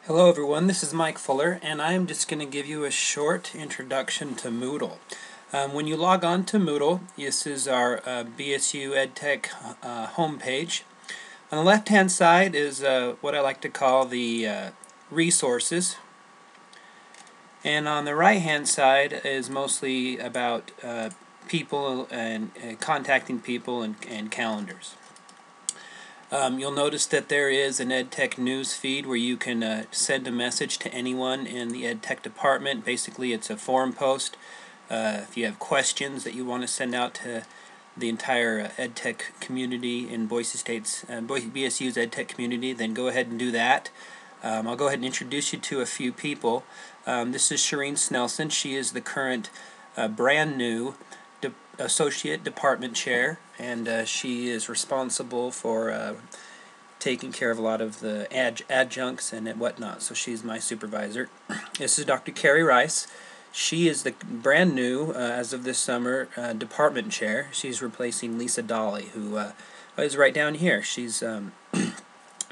Hello everyone, this is Mike Fuller, and I'm just going to give you a short introduction to Moodle. When you log on to Moodle, this is our BSU EdTech homepage. On the left-hand side is what I like to call the resources, and on the right-hand side is mostly about people and contacting people and calendars. You'll notice that there is an EdTech news feed where you can send a message to anyone in the EdTech department. Basically, it's a forum post. If you have questions that you want to send out to the entire EdTech community in Boise State's BSU's EdTech community, then go ahead and do that. I'll go ahead and introduce you to a few people. This is Shireen Snelson. She is the current brand new Associate Department Chair, and she is responsible for taking care of a lot of the adjuncts and whatnot, so she's my supervisor. This is Dr. Carrie Rice. She is the brand new, as of this summer, Department Chair. She's replacing Lisa Dolly, who is right down here. She's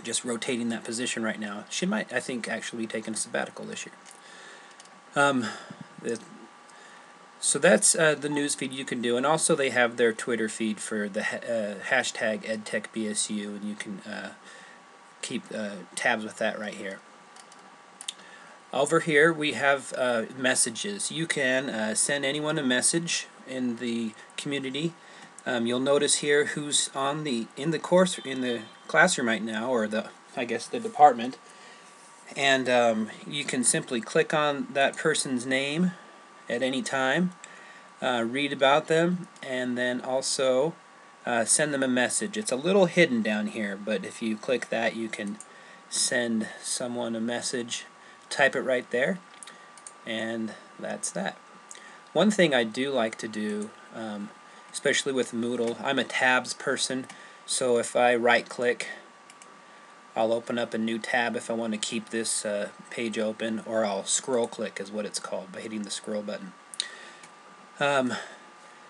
just rotating that position right now. She might, I think, actually be taking a sabbatical this year. So that's the news feed you can do, and also they have their Twitter feed for the hashtag EdTechBSU, and you can keep tabs with that right here. Over here we have messages. You can send anyone a message in the community. You'll notice here who's in the classroom right now, or the department, and you can simply click on that person's name at any time, read about them, and then also send them a message. It's a little hidden down here, but if you click that, you can send someone a message. Type it right there, and that's that. One thing I do like to do, especially with Moodle, I'm a tabs person, so if I right-click, I'll open up a new tab if I want to keep this page open, or I'll scroll click is what it's called, by hitting the scroll button.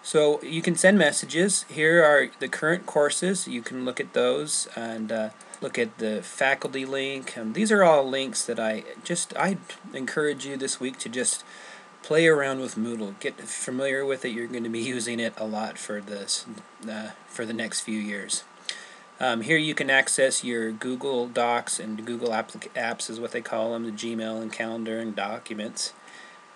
So you can send messages. Here are the current courses. You can look at those and look at the faculty link. These are all links that I encourage you this week to just play around with Moodle. Get familiar with it. You're going to be using it a lot for this for the next few years. Here you can access your Google Docs and Google apps is what they call them, the Gmail and calendar and documents.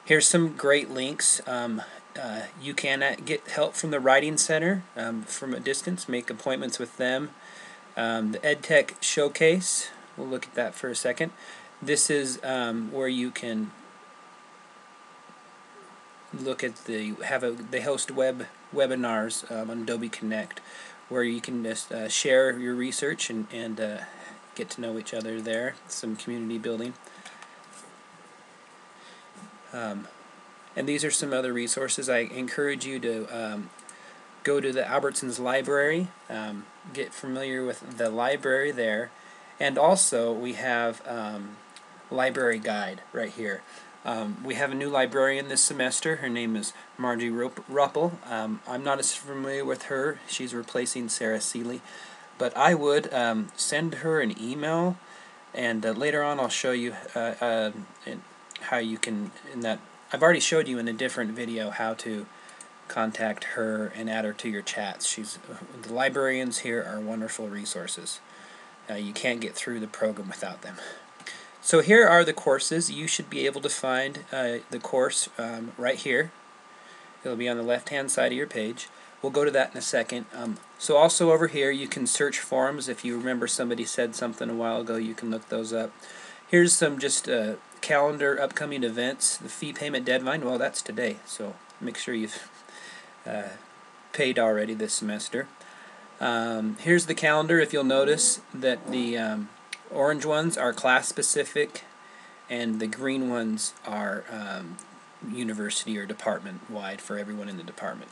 Here's some great links. You can get help from the Writing Center from a distance, make appointments with them. The EdTech Showcase, we'll look at that for a second. This is where you can look at they host webinars on Adobe Connect, where you can just share your research and get to know each other there. Some community building. And these are some other resources. I encourage you to go to the Albertsons Library, get familiar with the library there, and also we have Library Guide right here. We have a new librarian this semester. Her name is Margie Ruppel. I'm not as familiar with her. She's replacing Sarah Seeley. But I would send her an email, and later on I'll show you how you can, I've already showed you in a different video how to contact her and add her to your chats. The librarians here are wonderful resources. You can't get through the program without them. So here are the courses. You should be able to find the course right here. It'll be on the left-hand side of your page. We'll go to that in a second. So also over here you can search forums. If you remember somebody said something a while ago, you can look those up. Here's some just calendar upcoming events. The fee payment deadline, well, that's today, so make sure you've paid already this semester. Here's the calendar. If you'll notice that the orange ones are class specific and the green ones are university or department wide for everyone in the department.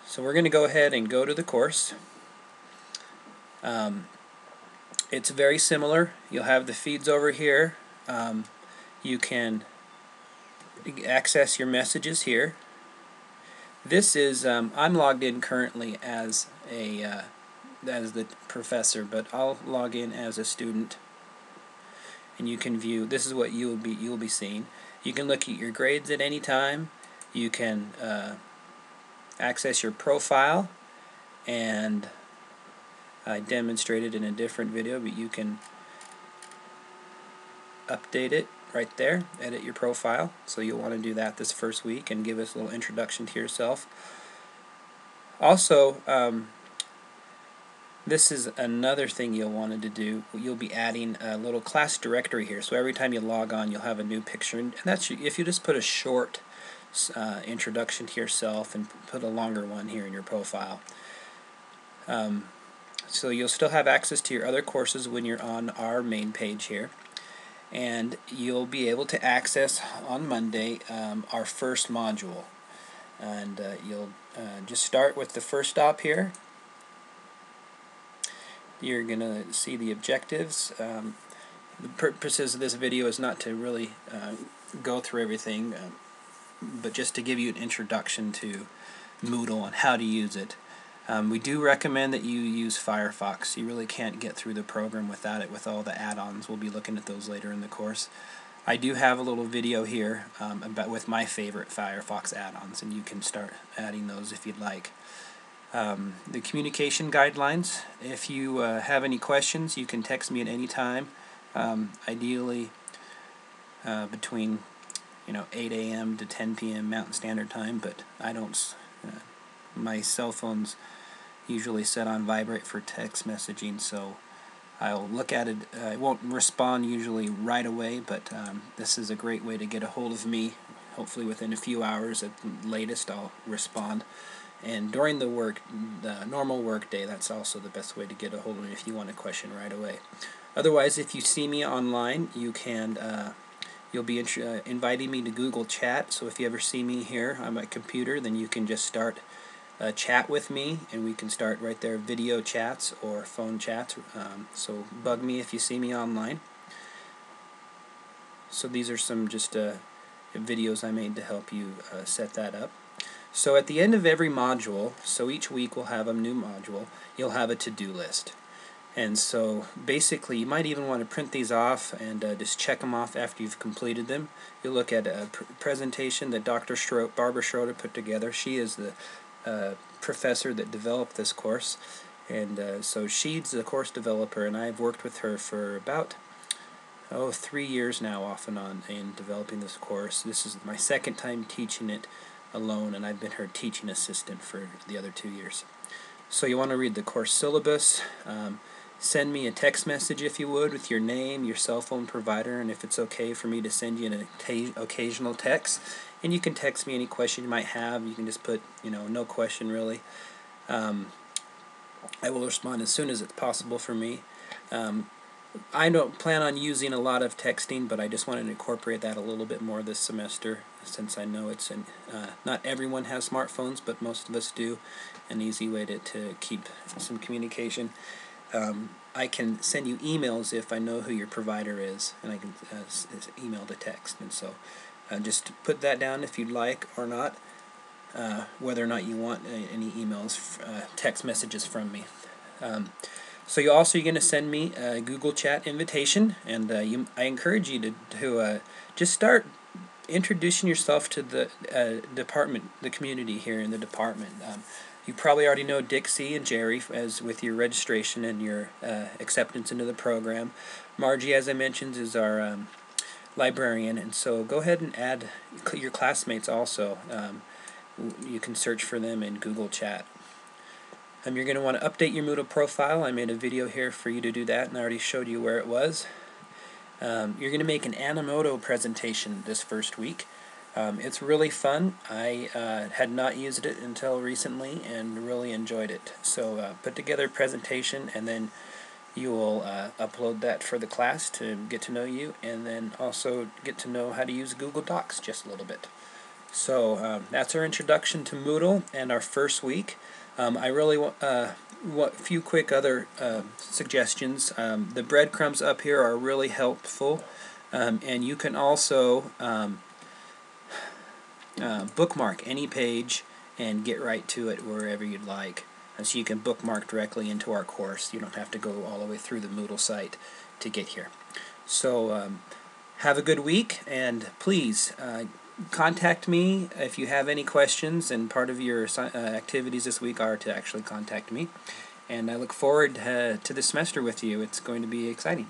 So we're going to go ahead and go to the course. It's very similar. You'll have the feeds over here. You can access your messages here. This is I'm logged in currently as the professor, but I'll log in as a student. and you can view. This is what you'll be seeing. You can look at your grades at any time. You can access your profile, and I demonstrated in a different video, but you can update it right there, edit your profile. So you'll want to do that this first week and give us a little introduction to yourself. Also, this is another thing you'll want to do. You'll be adding a little class directory here. So every time you log on, you'll have a new picture. And that's if you just put a short introduction to yourself and put a longer one here in your profile. So you'll still have access to your other courses when you're on our main page here. And you'll be able to access on Monday our first module. And you'll just start with the first stop here. You're going to see the objectives. The purposes of this video is not to really go through everything, but just to give you an introduction to Moodle and how to use it. We do recommend that you use Firefox. You really can't get through the program without it, with all the add-ons. We'll be looking at those later in the course. I do have a little video here with my favorite Firefox add-ons, and you can start adding those if you'd like. The communication guidelines. If you have any questions, you can text me at any time. Ideally between 8 a.m. to 10 p.m. Mountain Standard Time, but I don't. My cell phone's usually set on vibrate for text messaging, so I'll look at it. I won't respond usually right away, but this is a great way to get a hold of me. Hopefully within a few hours at the latest I'll respond. And during the normal work day, that's also the best way to get a hold of me if you want a question right away. Otherwise, if you see me online, you can you'll be inviting me to Google Chat. So if you ever see me here on my computer, then you can just start a chat with me, and we can start right there, video chats or phone chats. So bug me if you see me online. So these are some just videos I made to help you set that up. So at the end of every module, so each week we'll have a new module, you'll have a to-do list. And so basically you might even want to print these off and just check them off after you've completed them. You'll look at a presentation that Barbara Schroeder put together. She is the professor that developed this course, and so she's the course developer, and I've worked with her for about 3 years now off and on in developing this course. This is my second time teaching it alone, and I've been her teaching assistant for the other 2 years. So you want to read the course syllabus. Send me a text message if you would with your name, your cell phone provider, and if it's okay for me to send you an occasional text. And you can text me any question you might have. You can just put, no question really. I will respond as soon as it's possible for me. I don't plan on using a lot of texting, but I just wanted to incorporate that a little bit more this semester, since I know it's not everyone has smartphones, but most of us do. An easy way to keep some communication. I can send you emails if I know who your provider is, and I can email to text. And so just put that down if you'd like or not, whether or not you want any emails, text messages from me. So you're going to send me a Google Chat invitation, and I encourage you to just start introducing yourself to the department, the community here in the department. You probably already know Dixie and Jerry as with your registration and your acceptance into the program. Margie, as I mentioned, is our librarian, and so go ahead and add your classmates also. You can search for them in Google Chat. You're going to want to update your Moodle profile. I made a video here for you to do that, and I already showed you where it was. You're going to make an Animoto presentation this first week. It's really fun. I had not used it until recently and really enjoyed it. So put together a presentation, and then you will upload that for the class to get to know you, and then also get to know how to use Google Docs just a little bit. So that's our introduction to Moodle and our first week. I really want a few quick other suggestions. The breadcrumbs up here are really helpful, and you can also bookmark any page and get right to it wherever you'd like. And so you can bookmark directly into our course. You don't have to go all the way through the Moodle site to get here. So have a good week, and please contact me if you have any questions, and part of your activities this week are to actually contact me. And I look forward to this semester with you. It's going to be exciting.